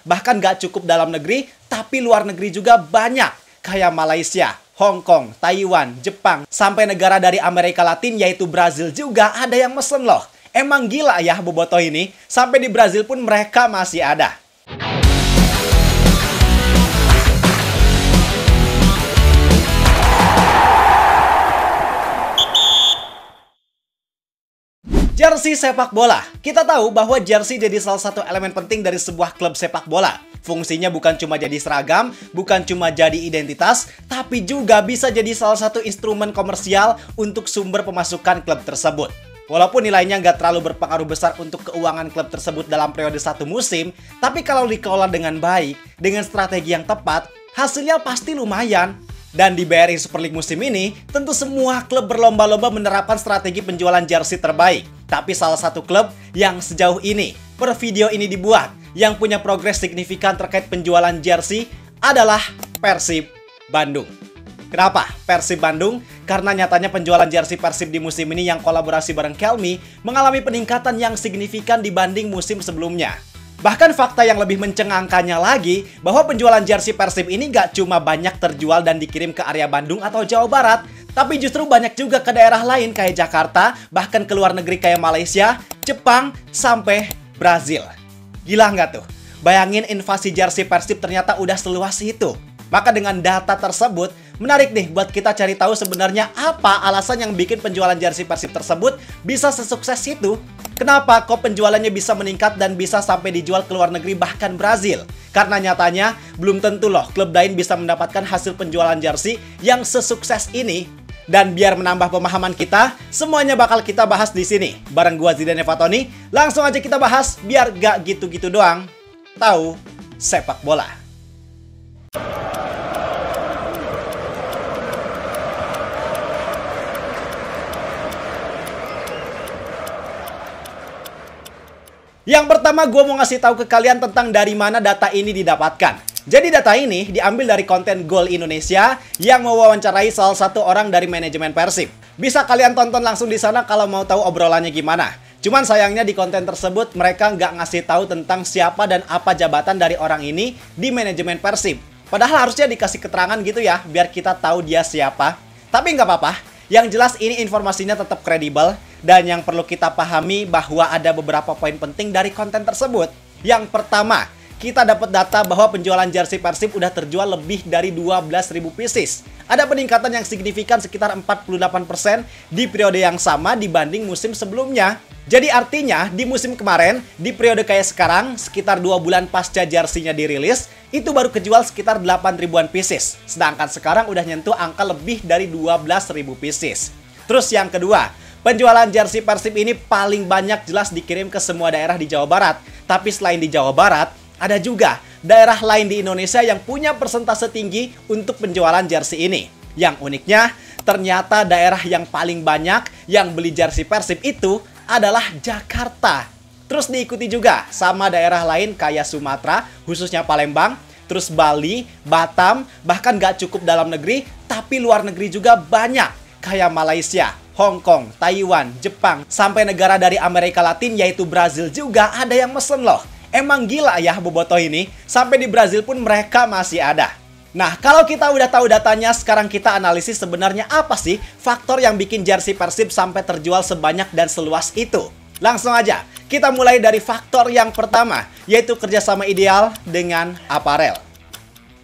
Bahkan gak cukup dalam negeri, tapi luar negeri juga banyak. Kayak Malaysia, Hong Kong, Taiwan, Jepang, sampai negara dari Amerika Latin yaitu Brazil juga ada yang mesen loh. Emang gila ya Bobotoh ini, sampai di Brazil pun mereka masih ada. Jersey sepak bola. Kita tahu bahwa jersey jadi salah satu elemen penting dari sebuah klub sepak bola. Fungsinya bukan cuma jadi seragam, bukan cuma jadi identitas, tapi juga bisa jadi salah satu instrumen komersial untuk sumber pemasukan klub tersebut. Walaupun nilainya nggak terlalu berpengaruh besar untuk keuangan klub tersebut dalam periode satu musim, tapi kalau dikelola dengan baik, dengan strategi yang tepat, hasilnya pasti lumayan. Dan di BRI Super League musim ini, tentu semua klub berlomba-lomba menerapkan strategi penjualan jersey terbaik. Tapi salah satu klub yang sejauh ini, per video ini dibuat, yang punya progres signifikan terkait penjualan jersey adalah Persib Bandung. Kenapa Persib Bandung? Karena nyatanya penjualan jersey Persib di musim ini yang kolaborasi bareng Kelmi mengalami peningkatan yang signifikan dibanding musim sebelumnya. Bahkan fakta yang lebih mencengangkannya lagi, bahwa penjualan jersey Persib ini gak cuma banyak terjual dan dikirim ke area Bandung atau Jawa Barat, tapi justru banyak juga ke daerah lain kayak Jakarta, bahkan ke luar negeri kayak Malaysia, Jepang, sampai Brazil. Gila nggak tuh? Bayangin invasi jersey Persib ternyata udah seluas itu. Maka dengan data tersebut, menarik nih buat kita cari tahu sebenarnya apa alasan yang bikin penjualan jersey Persib tersebut bisa sesukses itu. Kenapa kok penjualannya bisa meningkat dan bisa sampai dijual ke luar negeri bahkan Brazil? Karena nyatanya belum tentu loh klub lain bisa mendapatkan hasil penjualan jersey yang sesukses ini. Dan biar menambah pemahaman kita, semuanya bakal kita bahas di sini. Bareng gua Zidane Fatoni, langsung aja kita bahas biar gak gitu-gitu doang. Tahu sepak bola. Yang pertama gue mau ngasih tahu ke kalian tentang dari mana data ini didapatkan. Jadi data ini diambil dari konten Gol Indonesia yang mewawancarai salah satu orang dari manajemen Persib. Bisa kalian tonton langsung di sana kalau mau tahu obrolannya gimana. Cuman sayangnya di konten tersebut mereka nggak ngasih tahu tentang siapa dan apa jabatan dari orang ini di manajemen Persib. Padahal harusnya dikasih keterangan gitu ya, biar kita tahu dia siapa. Tapi nggak apa-apa. Yang jelas ini informasinya tetap kredibel. Dan yang perlu kita pahami bahwa ada beberapa poin penting dari konten tersebut. Yang pertama, kita dapat data bahwa penjualan jersey Persib udah terjual lebih dari 12.000 pieces. Ada peningkatan yang signifikan sekitar 48% di periode yang sama dibanding musim sebelumnya. Jadi artinya di musim kemarin, di periode kayak sekarang, sekitar 2 bulan pasca jersey-nya dirilis, itu baru kejual sekitar 8 ribuan pieces. Sedangkan sekarang udah nyentuh angka lebih dari 12.000 pieces. Terus yang kedua, penjualan jersey Persib ini paling banyak jelas dikirim ke semua daerah di Jawa Barat. Tapi selain di Jawa Barat, ada juga daerah lain di Indonesia yang punya persentase tinggi untuk penjualan jersey ini. Yang uniknya, ternyata daerah yang paling banyak yang beli jersey Persib itu adalah Jakarta. Terus diikuti juga sama daerah lain kayak Sumatera, khususnya Palembang, terus Bali, Batam, bahkan gak cukup dalam negeri, tapi luar negeri juga banyak kayak Malaysia, Hong Kong, Taiwan, Jepang, sampai negara dari Amerika Latin yaitu Brazil juga ada yang mesen loh. Emang gila ya Bobotoh ini, sampai di Brazil pun mereka masih ada. Nah, kalau kita udah tahu datanya, sekarang kita analisis sebenarnya apa sih faktor yang bikin jersey Persib sampai terjual sebanyak dan seluas itu. Langsung aja, kita mulai dari faktor yang pertama, yaitu kerjasama ideal dengan aparel.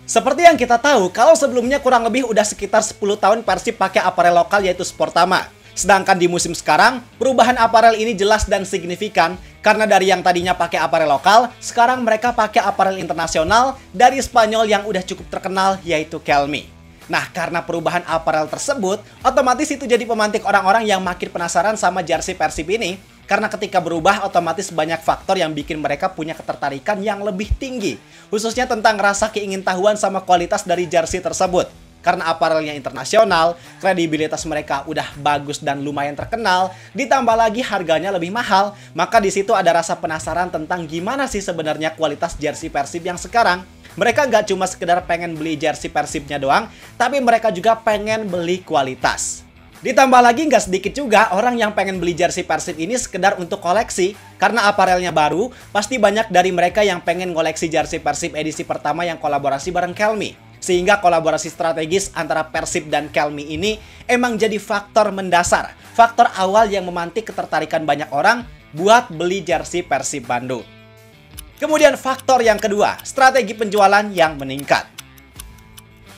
Seperti yang kita tahu, kalau sebelumnya kurang lebih udah sekitar 10 tahun Persib pakai aparel lokal yaitu Sportama. Sedangkan di musim sekarang, perubahan aparel ini jelas dan signifikan karena dari yang tadinya pakai aparel lokal, sekarang mereka pakai aparel internasional dari Spanyol yang udah cukup terkenal yaitu Kelmi. Nah, karena perubahan aparel tersebut, otomatis itu jadi pemantik orang-orang yang makin penasaran sama jersey Persib ini. Karena ketika berubah, otomatis banyak faktor yang bikin mereka punya ketertarikan yang lebih tinggi. Khususnya tentang rasa keingintahuan sama kualitas dari jersey tersebut. Karena aparelnya internasional, kredibilitas mereka udah bagus dan lumayan terkenal, ditambah lagi harganya lebih mahal, maka di situ ada rasa penasaran tentang gimana sih sebenarnya kualitas jersey Persib yang sekarang. Mereka gak cuma sekedar pengen beli jersey Persibnya doang, tapi mereka juga pengen beli kualitas. Ditambah lagi nggak sedikit juga orang yang pengen beli jersey Persib ini sekedar untuk koleksi. Karena aparelnya baru, pasti banyak dari mereka yang pengen koleksi jersey Persib edisi pertama yang kolaborasi bareng Kelmi. Sehingga kolaborasi strategis antara Persib dan Kelmi ini emang jadi faktor mendasar. Faktor awal yang memantik ketertarikan banyak orang buat beli jersey Persib Bandung. Kemudian faktor yang kedua, strategi penjualan yang meningkat.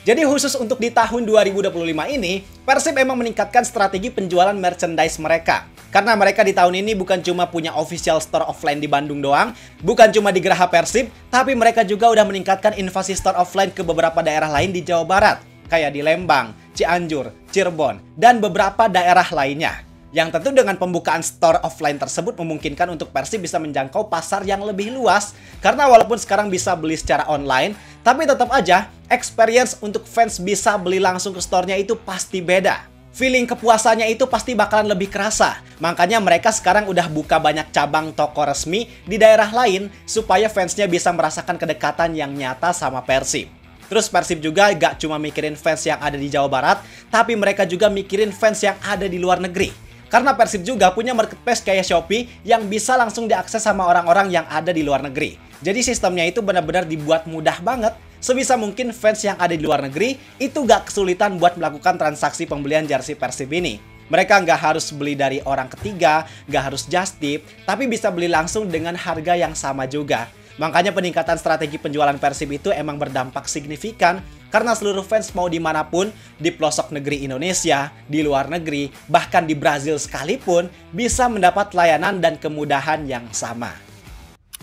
Jadi khusus untuk di tahun 2025 ini, Persib memang meningkatkan strategi penjualan merchandise mereka. Karena mereka di tahun ini bukan cuma punya official store offline di Bandung doang, bukan cuma di Geraha Persib, tapi mereka juga udah meningkatkan invasi store offline ke beberapa daerah lain di Jawa Barat. Kayak di Lembang, Cianjur, Cirebon, dan beberapa daerah lainnya. Yang tentu dengan pembukaan store offline tersebut memungkinkan untuk Persib bisa menjangkau pasar yang lebih luas. Karena walaupun sekarang bisa beli secara online, tapi tetap aja experience untuk fans bisa beli langsung ke store-nya itu pasti beda. Feeling kepuasannya itu pasti bakalan lebih kerasa. Makanya mereka sekarang udah buka banyak cabang toko resmi di daerah lain supaya fansnya bisa merasakan kedekatan yang nyata sama Persib. Terus Persib juga gak cuma mikirin fans yang ada di Jawa Barat, tapi mereka juga mikirin fans yang ada di luar negeri. Karena Persib juga punya marketplace kayak Shopee yang bisa langsung diakses sama orang-orang yang ada di luar negeri. Jadi sistemnya itu benar-benar dibuat mudah banget. Sebisa mungkin fans yang ada di luar negeri itu gak kesulitan buat melakukan transaksi pembelian jersey Persib ini. Mereka nggak harus beli dari orang ketiga, nggak harus just tip, tapi bisa beli langsung dengan harga yang sama juga. Makanya peningkatan strategi penjualan Persib itu emang berdampak signifikan karena seluruh fans mau dimanapun, di pelosok negeri Indonesia, di luar negeri, bahkan di Brazil sekalipun, bisa mendapat layanan dan kemudahan yang sama.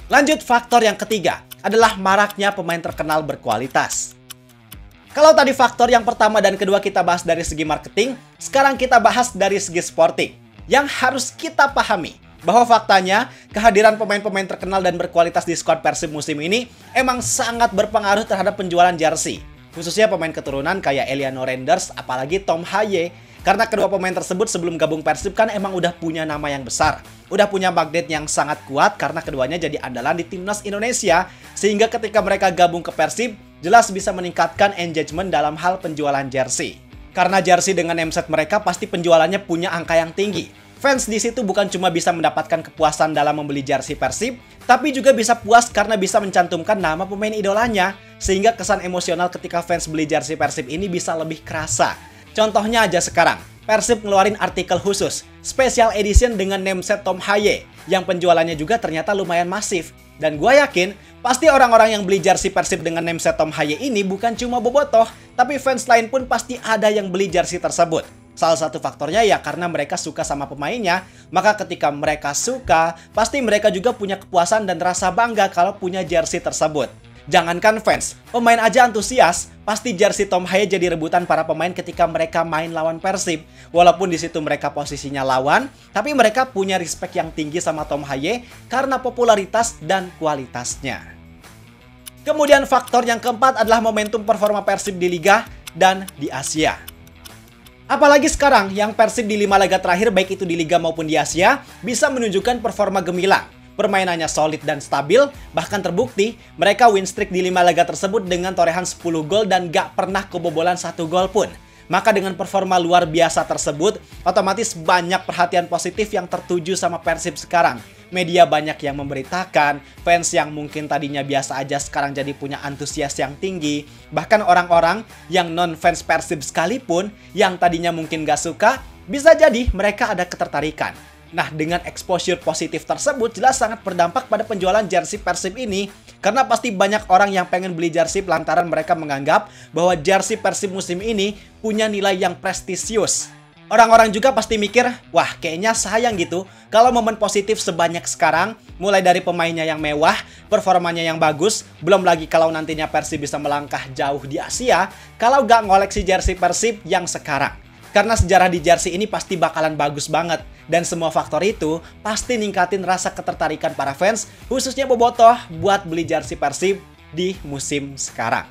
Lanjut, faktor yang ketiga adalah maraknya pemain terkenal berkualitas. Kalau tadi faktor yang pertama dan kedua kita bahas dari segi marketing, sekarang kita bahas dari segi sporting. Yang harus kita pahami bahwa faktanya kehadiran pemain-pemain terkenal dan berkualitas di skuad Persib musim ini emang sangat berpengaruh terhadap penjualan jersey. Khususnya pemain keturunan kayak Eliano Renders, apalagi Tom Haye. Karena kedua pemain tersebut sebelum gabung Persib kan emang udah punya nama yang besar. Udah punya magnet yang sangat kuat karena keduanya jadi andalan di timnas Indonesia. Sehingga ketika mereka gabung ke Persib, jelas bisa meningkatkan engagement dalam hal penjualan jersey. Karena jersey dengan nameset mereka pasti penjualannya punya angka yang tinggi. Fans di situ bukan cuma bisa mendapatkan kepuasan dalam membeli jersey Persib, tapi juga bisa puas karena bisa mencantumkan nama pemain idolanya. Sehingga kesan emosional ketika fans beli jersey Persib ini bisa lebih kerasa. Contohnya aja sekarang, Persib ngeluarin artikel khusus, special edition dengan nameset Tom Haye, yang penjualannya juga ternyata lumayan masif. Dan gue yakin, pasti orang-orang yang beli jersey Persib dengan nameset Tom Haye ini bukan cuma bobotoh, tapi fans lain pun pasti ada yang beli jersey tersebut. Salah satu faktornya ya karena mereka suka sama pemainnya, maka ketika mereka suka, pasti mereka juga punya kepuasan dan rasa bangga kalau punya jersey tersebut. Jangankan fans, pemain aja antusias, pasti jersey Tom Haye jadi rebutan para pemain ketika mereka main lawan Persib. Walaupun di situ mereka posisinya lawan, tapi mereka punya respect yang tinggi sama Tom Haye karena popularitas dan kualitasnya. Kemudian faktor yang keempat adalah momentum performa Persib di Liga dan di Asia. Apalagi sekarang yang Persib di 5 laga terakhir baik itu di Liga maupun di Asia bisa menunjukkan performa gemilang. Permainannya solid dan stabil, bahkan terbukti mereka win streak di 5 laga tersebut dengan torehan 10 gol dan gak pernah kebobolan 1 gol pun. Maka dengan performa luar biasa tersebut, otomatis banyak perhatian positif yang tertuju sama Persib sekarang. Media banyak yang memberitakan, fans yang mungkin tadinya biasa aja sekarang jadi punya antusias yang tinggi. Bahkan orang-orang yang non-fans Persib sekalipun, yang tadinya mungkin gak suka, bisa jadi mereka ada ketertarikan. Nah, dengan exposure positif tersebut jelas sangat berdampak pada penjualan jersey Persib ini. Karena pasti banyak orang yang pengen beli jersey lantaran mereka menganggap bahwa jersey Persib musim ini punya nilai yang prestisius. Orang-orang juga pasti mikir, wah kayaknya sayang gitu kalau momen positif sebanyak sekarang, mulai dari pemainnya yang mewah, performanya yang bagus, belum lagi kalau nantinya Persib bisa melangkah jauh di Asia, kalau gak ngoleksi jersey Persib yang sekarang. Karena sejarah di jersey ini pasti bakalan bagus banget. Dan semua faktor itu pasti ningkatin rasa ketertarikan para fans, khususnya bobotoh buat beli jersey Persib di musim sekarang.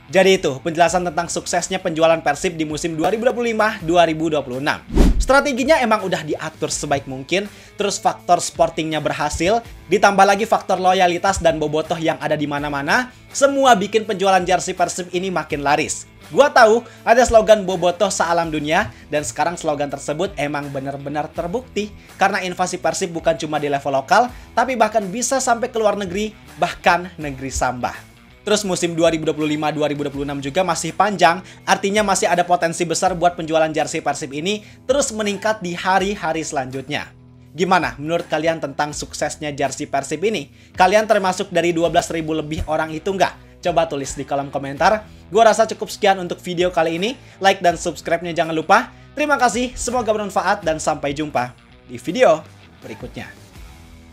Jadi itu penjelasan tentang suksesnya penjualan Persib di musim 2025-2026. Strateginya emang udah diatur sebaik mungkin, terus faktor sportingnya berhasil, ditambah lagi faktor loyalitas dan bobotoh yang ada di mana-mana, semua bikin penjualan jersey Persib ini makin laris. Gua tahu ada slogan bobotoh sealam dunia, dan sekarang slogan tersebut emang benar-benar terbukti karena invasi Persib bukan cuma di level lokal, tapi bahkan bisa sampai ke luar negeri, bahkan negeri Sambah. Terus musim 2025-2026 juga masih panjang, artinya masih ada potensi besar buat penjualan jersey Persib ini terus meningkat di hari-hari selanjutnya. Gimana menurut kalian tentang suksesnya jersey Persib ini? Kalian termasuk dari 12.000 lebih orang itu nggak? Coba tulis di kolom komentar. Gua rasa cukup sekian untuk video kali ini. Like dan subscribe-nya jangan lupa. Terima kasih, semoga bermanfaat dan sampai jumpa di video berikutnya.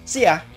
See ya!